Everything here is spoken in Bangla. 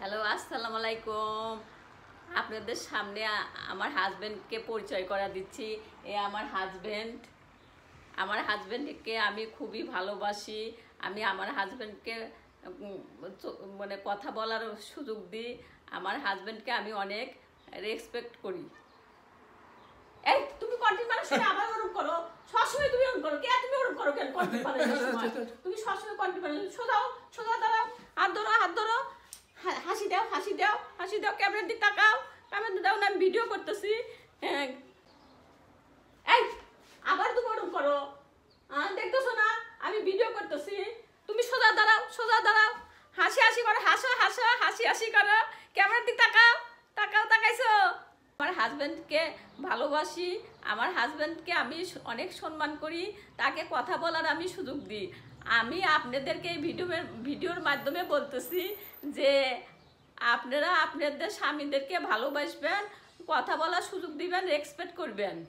হ্যালো, আসসালামু আলাইকুম। আপনাদের সামনে আমার হাজবেন্ডকে পরিচয় করা দিচ্ছি। এ আমার হাজবেন্ডকে আমি খুবই ভালোবাসি। আমি আমার হাজবেন্ডকে মানে কথা বলার সুযোগ দিই। আমার হাজবেন্ডকে আমি অনেক রেসপেক্ট করি। এই তুমি কন্টিনিউয়াস আবার ওরকম করো, সবসময় তুমি ওরকম করো। কে তুমি ওরকম করো কেন? কন্টিনিউয়াস তুমি সবসময় কন্টিনিউয়াস সোজা দাঁড়াও, হাত ধরো, হাসি দাও, ক্যামেরার দিকে তাকাও, ক্যামেরা দাও না, আমি ভিডিও করতেছি। হ্যাঁ, এই আবার তুমি ওরকম করো, দেখতেছো না আমি ভিডিও করতেছি? তুমি সোজা দাঁড়াও, হাসি করো, হাসি করো, ক্যামেরার দিকে তাকাইছো। আমার হাজবেন্ডকে ভালোবাসি, আমার হাজবেন্ডকে আমি অনেক সম্মান করি, তাকে কথা বলার আমি সুযোগ দিই। আমি আপনাদেরকে এই ভিডিওর মাধ্যমে বলতেছি যে আপনারা আপনাদের স্বামীদেরকে ভালোবাসবেন, কথা বলার সুযোগ দিবেন, রেসপেক্ট করবেন।